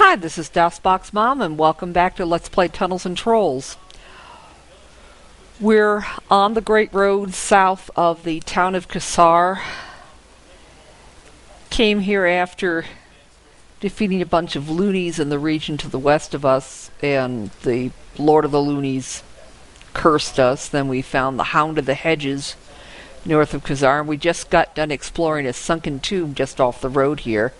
Hi, this is DOSBox Mom, and welcome back to Let's Play Tunnels and Trolls. We're on the Great Road south of the town of Kasar. Came here after defeating a bunch of loonies in the region to the west of us, and the Lord of the Loonies cursed us. Then we found the Hound of the Hedges north of Kasar, and we just got done exploring a sunken tomb just off the road here.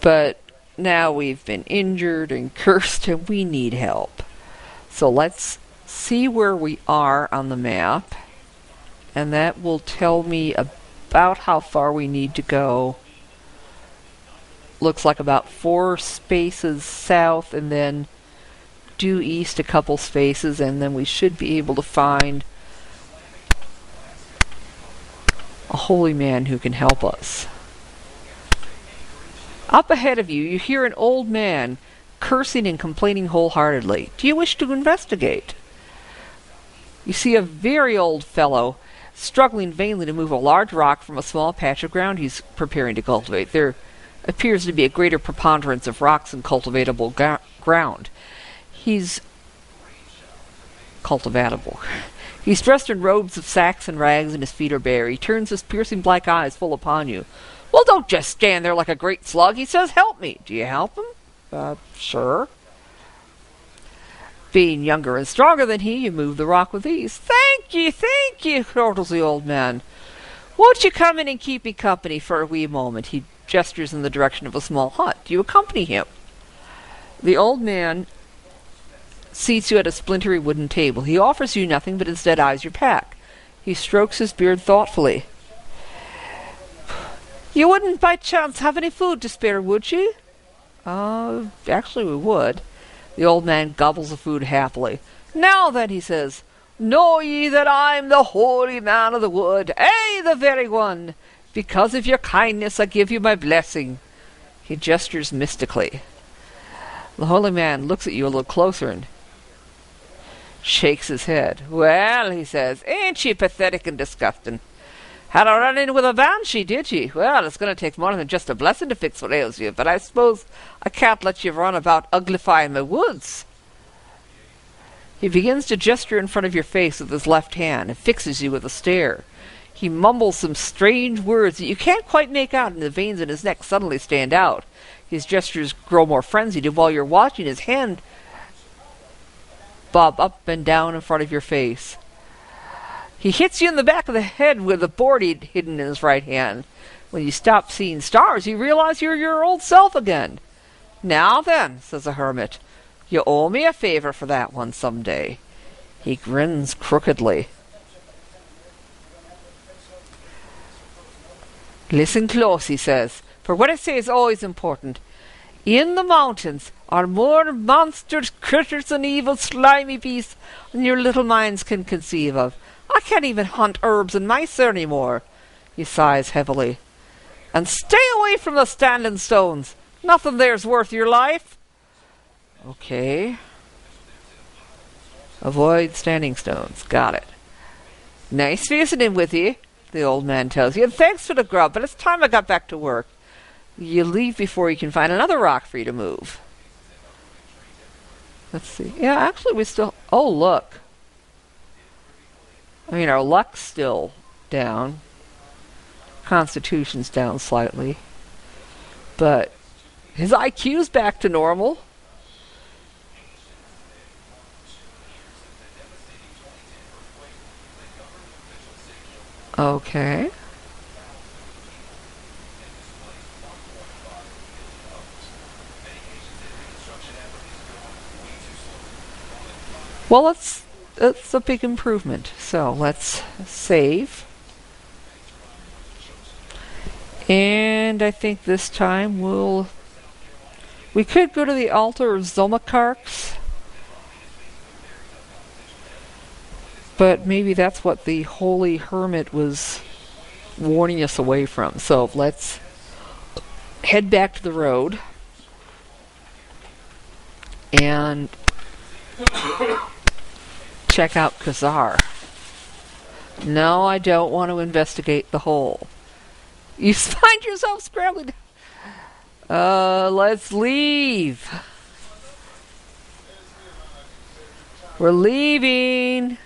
But now we've been injured and cursed and we need help. So let's see where we are on the map, and that will tell me about how far we need to go. Looks like about 4 spaces south, and then due east a couple spaces, and then we should be able to find a holy man who can help us. Up ahead of you, you hear an old man cursing and complaining wholeheartedly. Do you wish to investigate? You see a very old fellow struggling vainly to move a large rock from a small patch of ground he's preparing to cultivate. There appears to be a greater preponderance of rocks in cultivatable ground. He's cultivatable. He's dressed in robes of sacks and rags, and his feet are bare. He turns his piercing black eyes full upon you. Well, don't just stand there like a great slug. He says, help me. Do you help him? Sure. Being younger and stronger than he, you move the rock with ease. Thank you, chortles the old man. Won't you come in and keep me company for a wee moment? He gestures in the direction of a small hut. Do you accompany him? The old man seats you at a splintery wooden table. He offers you nothing, but instead eyes your pack. He strokes his beard thoughtfully. You wouldn't by chance have any food to spare, would you? Actually we would. The old man gobbles the food happily. Now then, he says, know ye that I'm the holy man of the wood, aye, the very one. Because of your kindness I give you my blessing. He gestures mystically. The holy man looks at you a little closer and shakes his head. Well, he says, ain't ye pathetic and disgusting? Had a run-in with a banshee, did ye? Well, it's going to take more than just a blessing to fix what ails you, but I suppose I can't let you run about uglifying my woods. He begins to gesture in front of your face with his left hand and fixes you with a stare. He mumbles some strange words that you can't quite make out, and the veins in his neck suddenly stand out. His gestures grow more frenzied, and while you're watching his hand bob up and down in front of your face, he hits you in the back of the head with a board he'd hidden in his right hand. When you stop seeing stars, you realize you're your old self again. Now then, says the hermit, you owe me a favor for that one someday. He grins crookedly. Listen close, he says, for what I say is always important. In the mountains are more monsters, critters, and evil slimy beasts than your little minds can conceive of. I can't even hunt herbs and mice there any more. He sighs heavily. And stay away from the standing stones. Nothing there's worth your life. Okay. Avoid standing stones. Got it. Nice visiting with you, the old man tells you. And thanks for the grub, but it's time I got back to work. You leave before you can find another rock for you to move. Let's see. Yeah, actually we still... Oh, look. I mean, our luck's still down. Constitution's down slightly. But his IQ's back to normal. Okay. Well, it's a big improvement. So let's save. And I think this time we could go to the altar of Zomakarks. But maybe that's what the holy hermit was warning us away from. So let's head back to the road. And check out Kasar. No, I don't want to investigate the hole. You find yourself scrambling. Let's leave. We're leaving.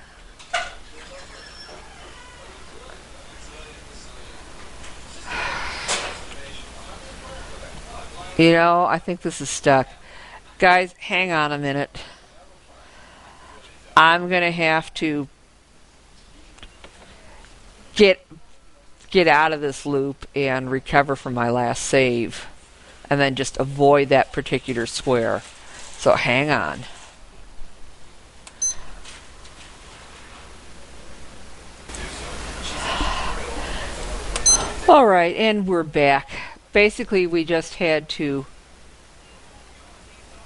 You know, I think this is stuck. Guys, hang on a minute. I'm going to have to get out of this loop and recover from my last save. And then just avoid that particular square. So hang on. Alright, and we're back. Basically, we just had to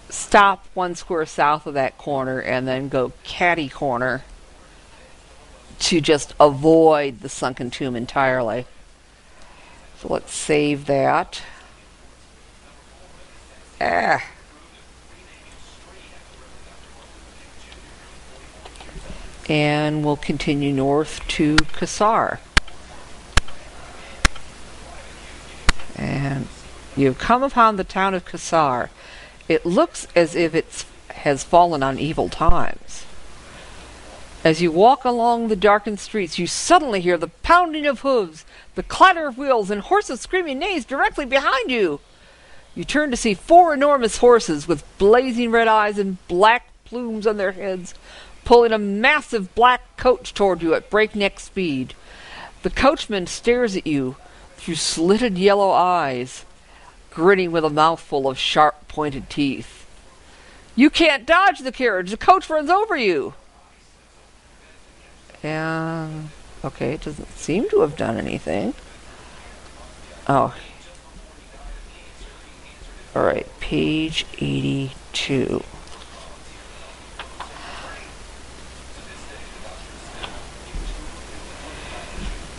stop one square south of that corner and then go catty corner to just avoid the sunken tomb entirely. So let's save that. And we'll continue north to Kasar. And you've come upon the town of Kasar. It looks as if it has fallen on evil times. As you walk along the darkened streets, you suddenly hear the pounding of hooves, the clatter of wheels, and horses screaming neighs directly behind you. You turn to see 4 enormous horses with blazing red eyes and black plumes on their heads, pulling a massive black coach toward you at breakneck speed. The coachman stares at you through slitted yellow eyes, grinning with a mouthful of sharp-pointed teeth. You can't dodge the carriage. The coach runs over you. And okay, it doesn't seem to have done anything. Oh. Alright, page 82.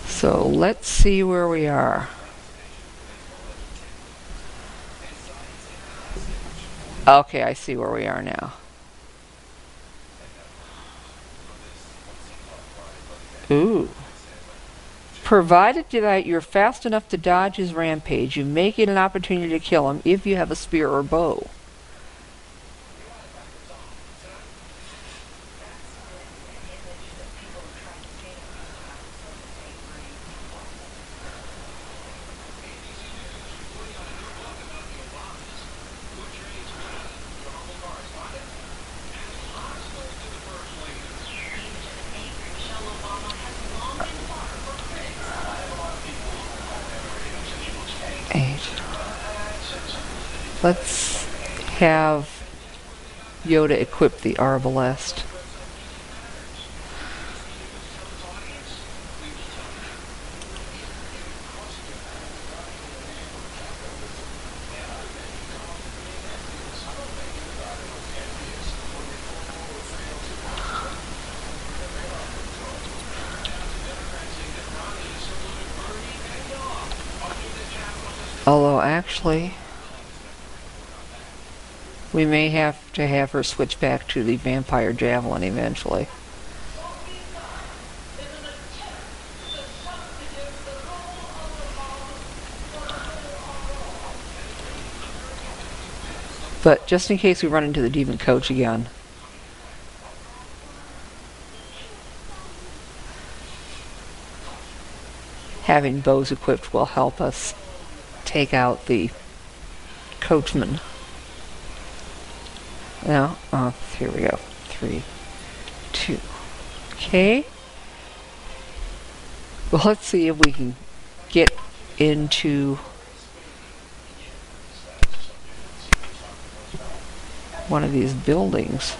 So let's see where we are. Okay, I see where we are now. Ooh. Provided that you're fast enough to dodge his rampage, you may get an opportunity to kill him if you have a spear or bow. Let's have Yoda equip the arbalest. Although actually, we may have to have her switch back to the vampire javelin eventually. But just in case we run into the demon coach again, having bows equipped will help us take out the coachman. Now, here we go. 3, 2. Okay. Well, let's see if we can get into one of these buildings.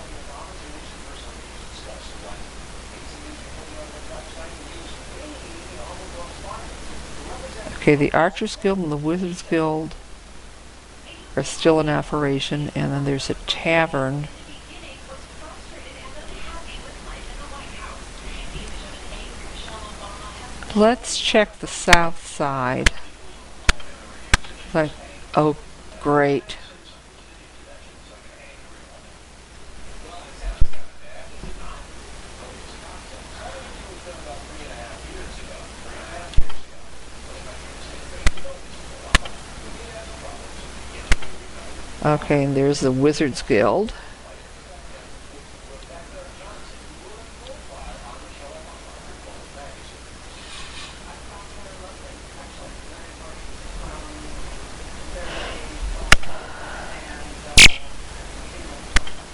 Okay, the Archers Guild and the Wizards Guild are still in operation, and then there's a tavern. Let's check the south side. Like, oh, great. Okay, and there's the Wizards Guild.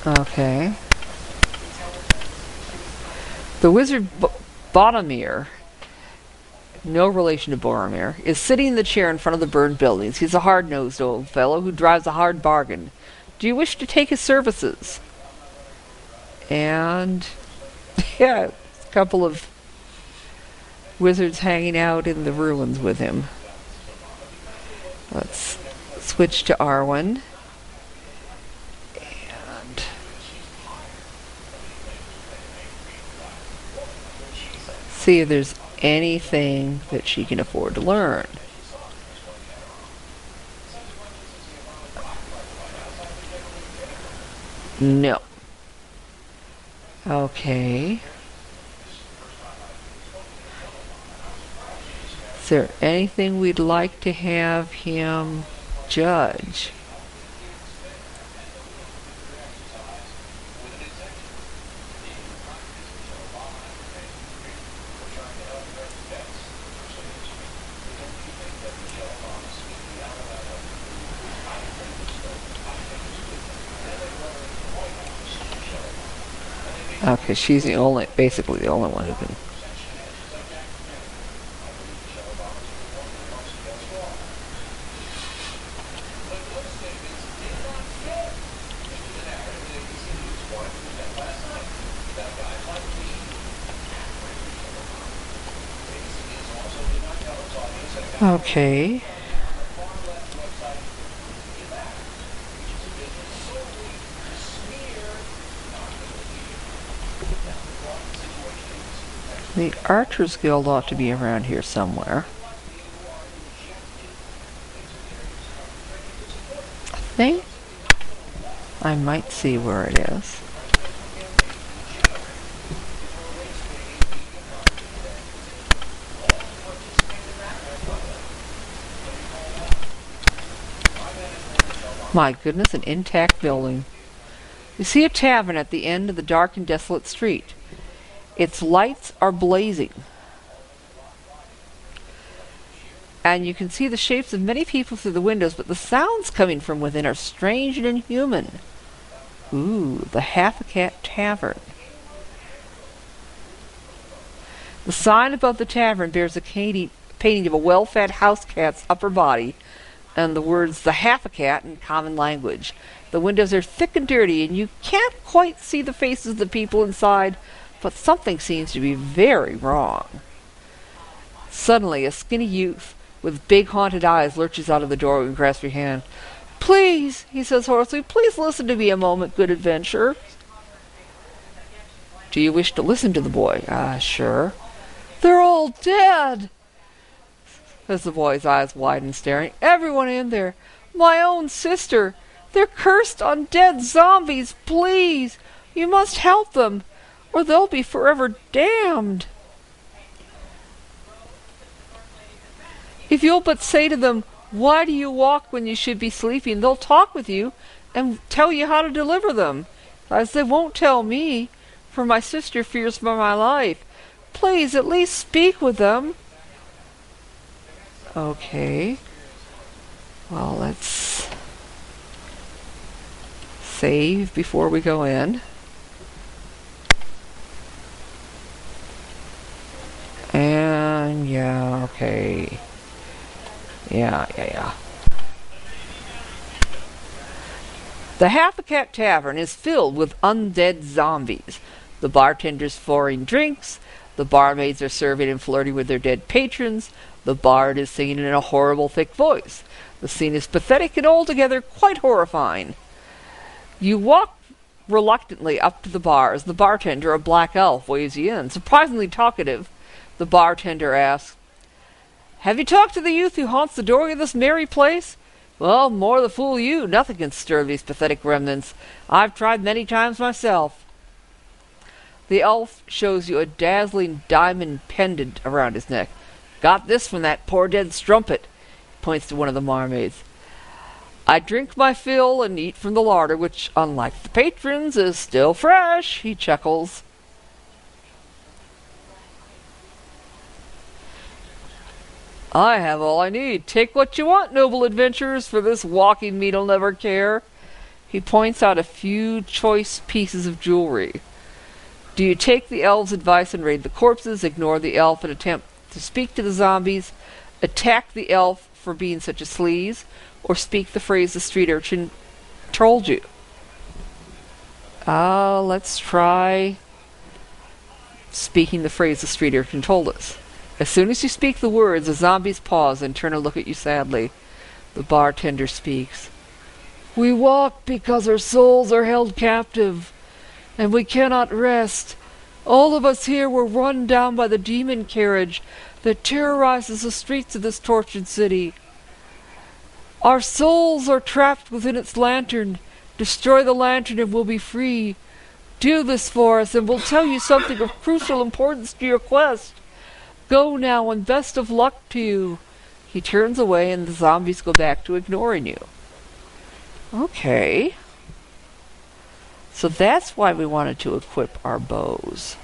Okay. The wizard Bottomir, no relation to Boromir, is sitting in the chair in front of the burned buildings. He's a hard-nosed old fellow who drives a hard bargain. Do you wish to take his services? And yeah, a couple of wizards hanging out in the ruins with him. Let's switch to Arwen. And see if there's anything that she can afford to learn. No. Okay. Is there anything we'd like to have him judge? Okay, she's basically the only one who can. Okay. The Archers Guild ought to be around here somewhere. I think I might see where it is. My goodness, an intact building. You see a tavern at the end of the dark and desolate street. Its lights are blazing. And you can see the shapes of many people through the windows, but the sounds coming from within are strange and inhuman. Ooh, the Half-a-Cat Tavern. The sign above the tavern bears a painting of a well-fed house cat's upper body and the words "the half-a-cat" in common language. The windows are thick and dirty, and you can't quite see the faces of the people inside, but something seems to be very wrong. Suddenly, a skinny youth with big haunted eyes lurches out of the doorway and grasps your hand. "Please," he says hoarsely, "please listen to me a moment, good adventurer." Do you wish to listen to the boy? Sure. "They're all dead," says the boy's eyes widen, staring. "Everyone in there. My own sister. They're cursed undead zombies. Please, you must help them, or they'll be forever damned. If you'll but say to them, 'Why do you walk when you should be sleeping?' they'll talk with you and tell you how to deliver them, as they won't tell me, for my sister fears for my life. Please, at least speak with them." Okay. Well, let's save before we go in. And yeah, okay. Yeah. The Half-a-Cat Tavern is filled with undead zombies. The bartender's pouring drinks. The barmaids are serving and flirting with their dead patrons. The bard is singing in a horrible, thick voice. The scene is pathetic and altogether quite horrifying. You walk reluctantly up to the bar as the bartender, a black elf, waves you in. Surprisingly talkative, the bartender asks, "Have you talked to the youth who haunts the doorway of this merry place?" "Well, more the fool you. Nothing can stir these pathetic remnants. I've tried many times myself." The elf shows you a dazzling diamond pendant around his neck. "Got this from that poor dead strumpet," points to one of the barmaids. I drink my fill and eat from the larder, which, unlike the patrons, is still fresh, he chuckles. I have all I need. Take what you want, noble adventurers, for this walking meat'll never care. He points out a few choice pieces of jewelry. Do you take the elves' advice and raid the corpses, ignore the elf and attempt to speak to the zombies, attack the elf for being such a sleaze, or speak the phrase the street urchin told you? Let's try speaking the phrase the street urchin told us. As soon as you speak the words, the zombies pause and turn to look at you sadly. The bartender speaks. We walk because our souls are held captive, and we cannot rest. All of us here were run down by the demon carriage that terrorizes the streets of this tortured city. Our souls are trapped within its lantern. Destroy the lantern and we'll be free. Do this for us and we'll tell you something of crucial importance to your quest. Go now and best of luck to you. He turns away and the zombies go back to ignoring you. Okay. So that's why we wanted to equip our bows.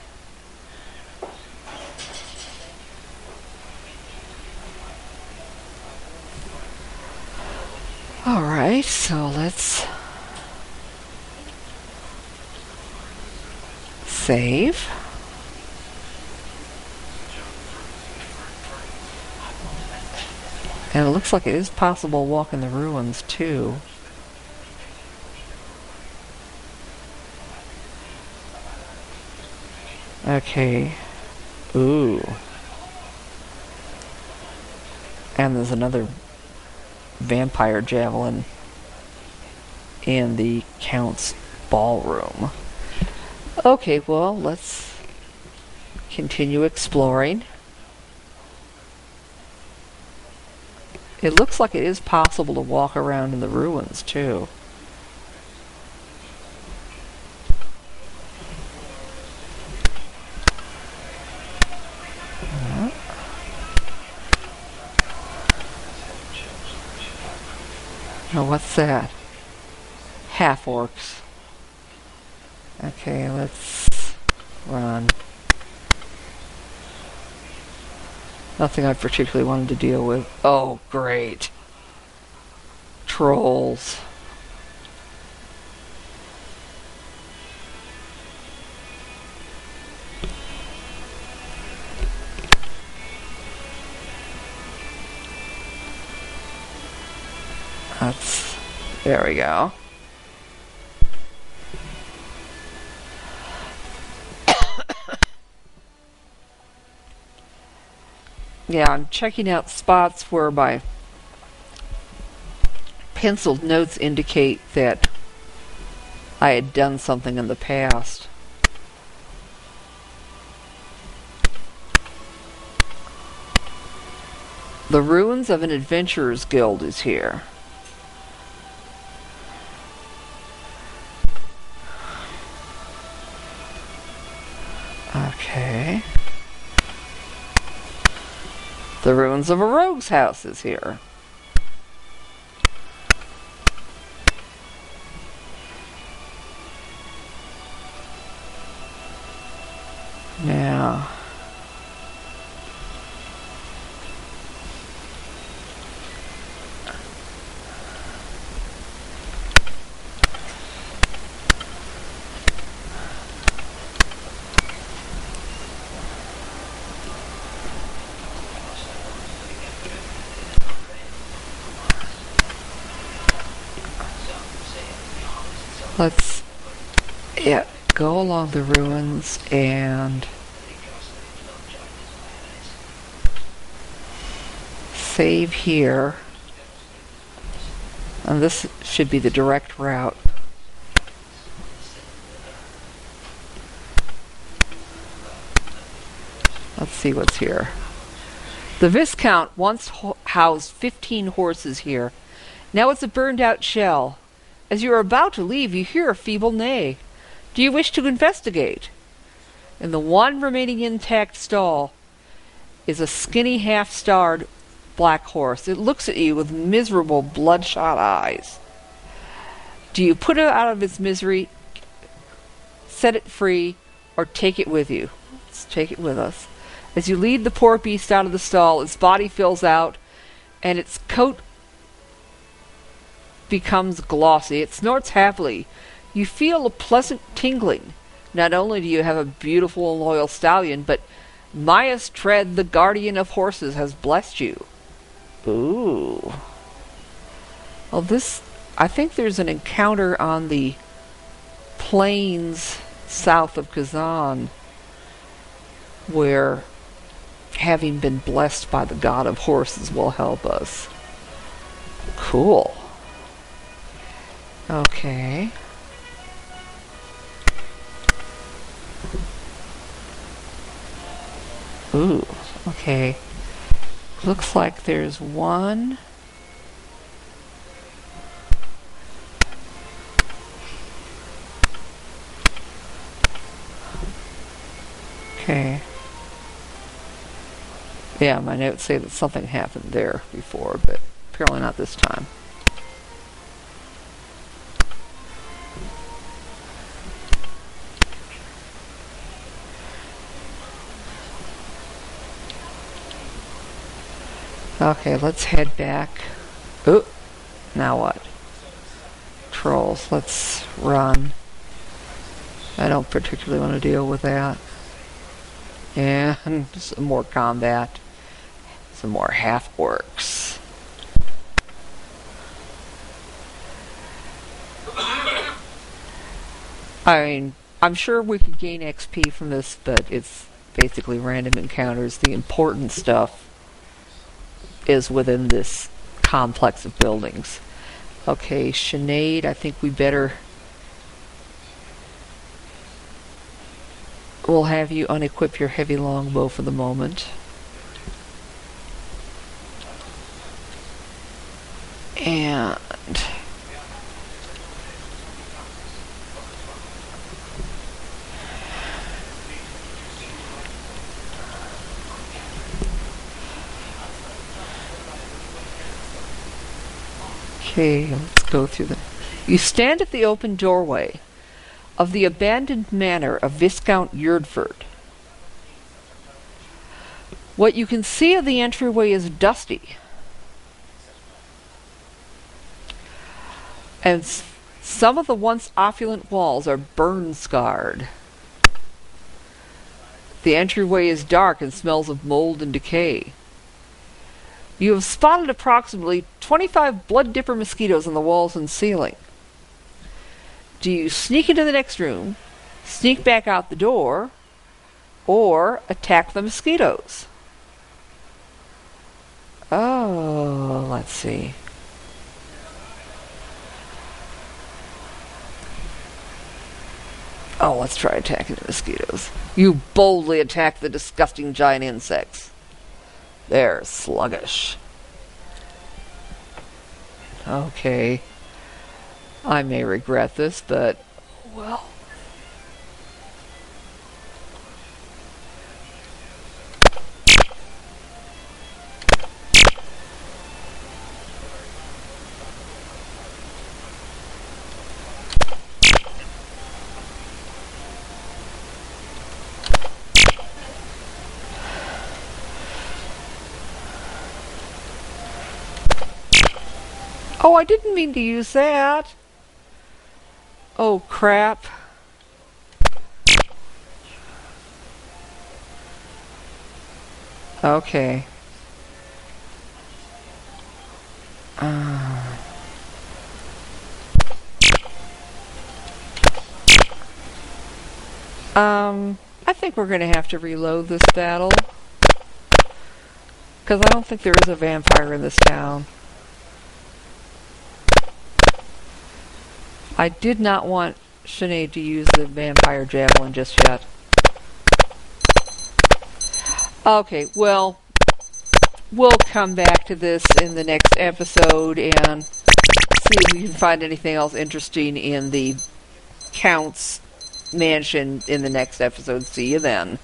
Alright, so let's save. And it looks like it is possible to walk in the ruins too. Okay. Ooh. And there's another vampire javelin in the Count's ballroom. Okay, well, let's continue exploring. It looks like it is possible to walk around in the ruins, too. Oh, what's that? Half-orcs. Okay, let's run. Nothing I particularly wanted to deal with. Oh, great. Trolls. There we go. Yeah, I'm checking out spots where my penciled notes indicate that I had done something in the past. The ruins of an adventurer's guild is here. Okay. The ruins of a rogue's house is here. Now, let's go along the ruins and save here. And this should be the direct route. Let's see what's here. The Viscount once housed 15 horses here. Now it's a burned out shell. As you are about to leave, you hear a feeble neigh. Do you wish to investigate? In the one remaining intact stall is a skinny half-starved black horse. It looks at you with miserable, bloodshot eyes. Do you put it out of its misery, set it free, or take it with you? Let's take it with us. As you lead the poor beast out of the stall, its body fills out, and its coat becomes glossy. It snorts happily. You feel a pleasant tingling. Not only do you have a beautiful and loyal stallion, but Maya's Tread, the guardian of horses, has blessed you. Ooh. Well, this... I think there's an encounter on the plains south of Kazan where having been blessed by the god of horses will help us. Cool. Okay. Ooh, okay. Looks like there's one. Okay. Yeah, my notes say that something happened there before, but apparently not this time. Okay, let's head back. Oh, now what? Trolls, let's run. I don't particularly want to deal with that. And some more combat. Some more half-orcs. I mean, I'm sure we could gain XP from this, but it's basically random encounters. The important stuff is within this complex of buildings. Okay, Sinead, I think we better... We'll have you unequip your heavy longbow for the moment. And... Okay, let's go through the... You stand at the open doorway of the abandoned manor of Viscount Yurdford. What you can see of the entryway is dusty, and some of the once opulent walls are burn-scarred. The entryway is dark and smells of mold and decay. You have spotted approximately 25 blood dipper mosquitoes on the walls and ceiling. Do you sneak into the next room, sneak back out the door, or attack the mosquitoes? Oh, let's see. Oh, let's try attacking the mosquitoes. You boldly attack the disgusting giant insects. They're sluggish. Okay. I may regret this, but, well... Oh, I didn't mean to use that. Oh, crap. Okay. I think we're going to have to reload this battle. Because I don't think there is a vampire in this town. I did not want Sinead to use the vampire javelin just yet. Okay, well, we'll come back to this in the next episode and see if we can find anything else interesting in the Count's mansion in the next episode. See you then.